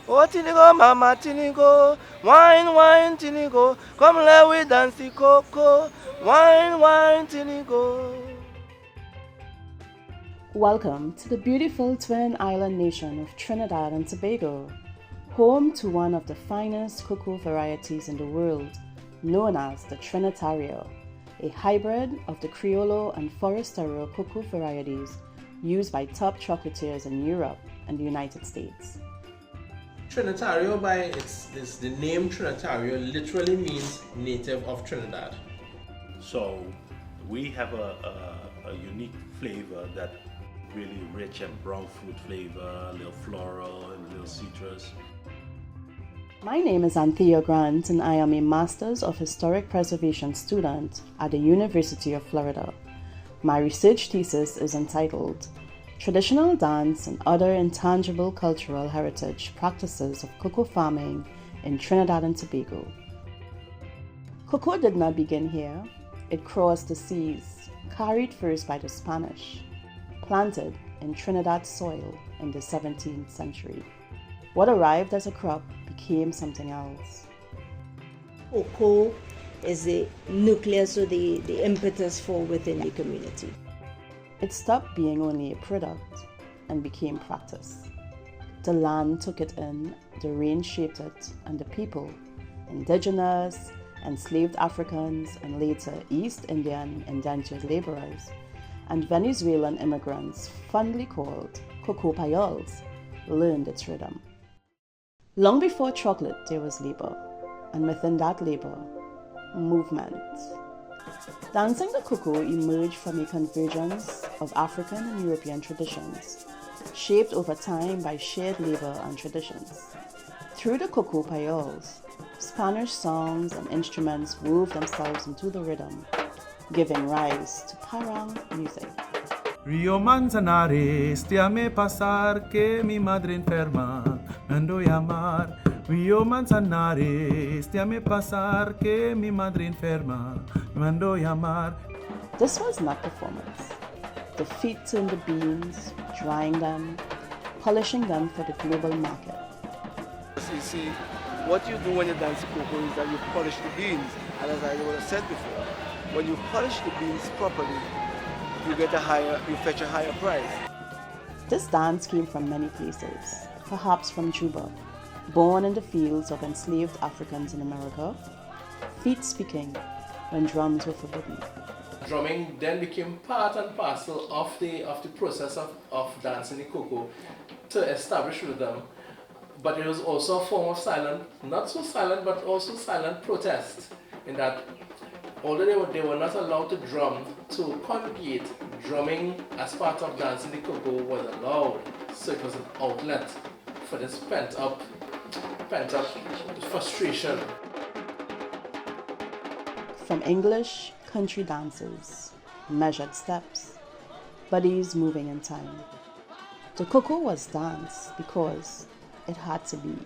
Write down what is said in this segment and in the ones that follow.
Oh, Tinigo, Mama Tinigo, wine, wine, Tinigo, come let we dance the coco, wine, wine, Tinigo. Welcome to the beautiful twin island nation of Trinidad and Tobago, home to one of the finest cocoa varieties in the world, known as the Trinitario, a hybrid of the Criollo and Forrest E cocoa varieties used by top chocolatiers in Europe and the United States. Trinitario, the name Trinitario literally means native of Trinidad. So we have a unique flavor that really rich and brown fruit flavor, a little floral and a little citrus. My name is Anthea Grant and I am a Masters of Historic Preservation student at the University of Florida. My research thesis is entitled Traditional Dance and Other Intangible Cultural Heritage Practices of Cocoa Farming in Trinidad and Tobago. Cocoa did not begin here. It crossed the seas, carried first by the Spanish, planted in Trinidad soil in the 17th century. What arrived as a crop became something else. Cocoa is the nucleus or the impetus for within the community. It stopped being only a product and became practice. The land took it in, the rain shaped it, and the people, indigenous, enslaved Africans, and later East Indian indentured laborers, and Venezuelan immigrants fondly called cocoa payols, learned its rhythm. Long before chocolate, there was labor, and within that labor, movement. Dancing the cocoa emerged from a convergence of African and European traditions, shaped over time by shared labor and traditions. Through the cocoa payols, Spanish songs and instruments wove themselves into the rhythm, giving rise to parang music. Rio Manzanares, te amé pasar que mi madre enferma me ando llamar. Rio Manzanares, te amé pasar que mi madre enferma me ando llamar. This was not performance. The feet turned the beans, drying them, polishing them for the global market. You see, what you do when you dance the cocoa is that you polish the beans. And as I would have said before, when you polish the beans properly, you fetch a higher price. This dance came from many places, perhaps from Cuba, born in the fields of enslaved Africans in America, feet speaking when drums were forbidden. Drumming then became part and parcel of the process of dancing the cocoa to establish rhythm. But it was also a form of silent, not so silent, but also silent protest, in that although they were not allowed to drum, to congregate, drumming as part of dancing the cocoa was allowed. So it was an outlet for this pent up frustration. From English country dances, measured steps, bodies moving in time. The cocoa was dance because it had to be.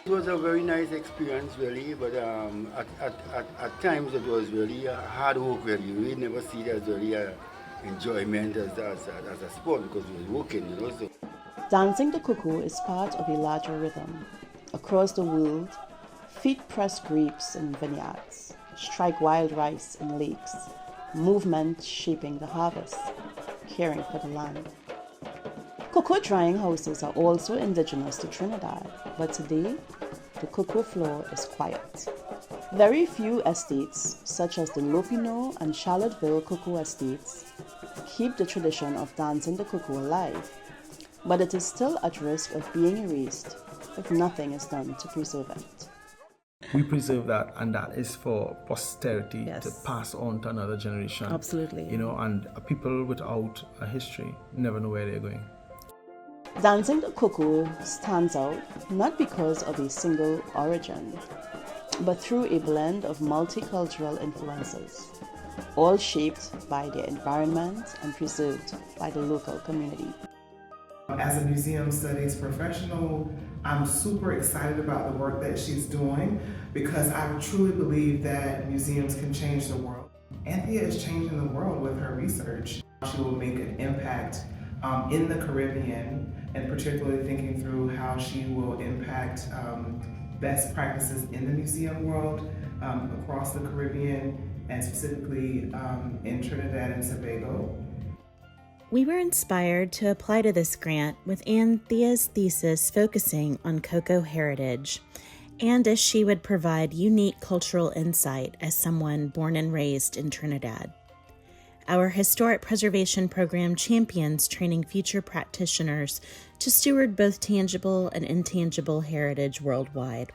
It was a very nice experience, really, but at times it was really hard work. Really, you really never see it as really enjoyment as a sport because we were working, you know. So. Dancing the cocoa is part of a larger rhythm. Across the world, feet press grapes in vineyards, strike wild rice in lakes, movement shaping the harvest, caring for the land. Cocoa drying houses are also indigenous to Trinidad, but today, the cocoa floor is quiet. Very few estates, such as the Lopino and Charlottesville cocoa estates, keep the tradition of dancing the cocoa alive, but it is still at risk of being erased if nothing is done to preserve it. We preserve that, and that is for posterity Yes. to pass on to another generation. Absolutely. You know, and people without a history never know where they're going. Dancing the cocoa stands out not because of a single origin, but through a blend of multicultural influences, all shaped by their environment and preserved by the local community. As a museum studies professional, I'm super excited about the work that she's doing because I truly believe that museums can change the world. Anthea is changing the world with her research. She will make an impact in the Caribbean and particularly thinking through how she will impact best practices in the museum world across the Caribbean and specifically in Trinidad and Tobago. We were inspired to apply to this grant with Anthea's thesis focusing on cocoa heritage, and as she would provide unique cultural insight as someone born and raised in Trinidad. Our historic preservation program champions training future practitioners to steward both tangible and intangible heritage worldwide.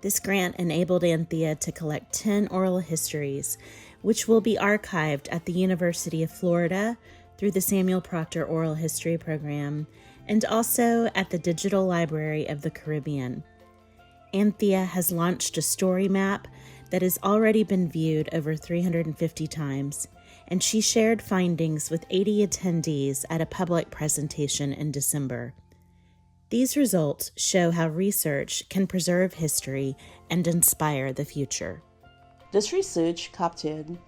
This grant enabled Anthea to collect 10 oral histories, which will be archived at the University of Florida through the Samuel Proctor Oral History Program and also at the Digital Library of the Caribbean. Anthea has launched a story map that has already been viewed over 350 times, and she shared findings with 80 attendees at a public presentation in December. These results show how research can preserve history and inspire the future. This research captured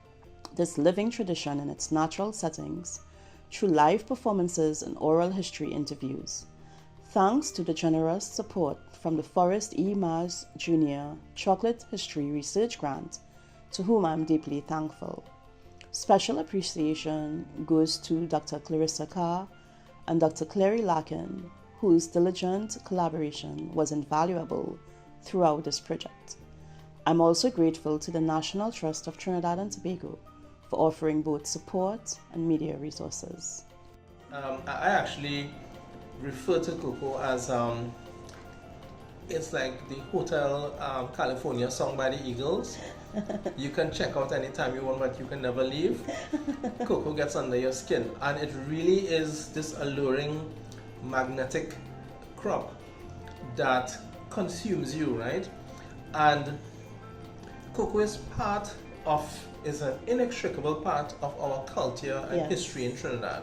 this living tradition in its natural settings through live performances and oral history interviews. Thanks to the generous support from the Forrest E. Jr. Chocolate History Research Grant, to whom I'm deeply thankful. Special appreciation goes to Dr. Clarissa Carr and Dr. Clary Larkin, whose diligent collaboration was invaluable throughout this project. I'm also grateful to the National Trust of Trinidad and Tobago for offering both support and media resources. I actually refer to cocoa as it's like the Hotel California song by the Eagles. You can check out anytime you want, but you can never leave. Cocoa gets under your skin, and it really is this alluring magnetic crop that consumes you, right? And cocoa is an inextricable part of our culture and history in Trinidad.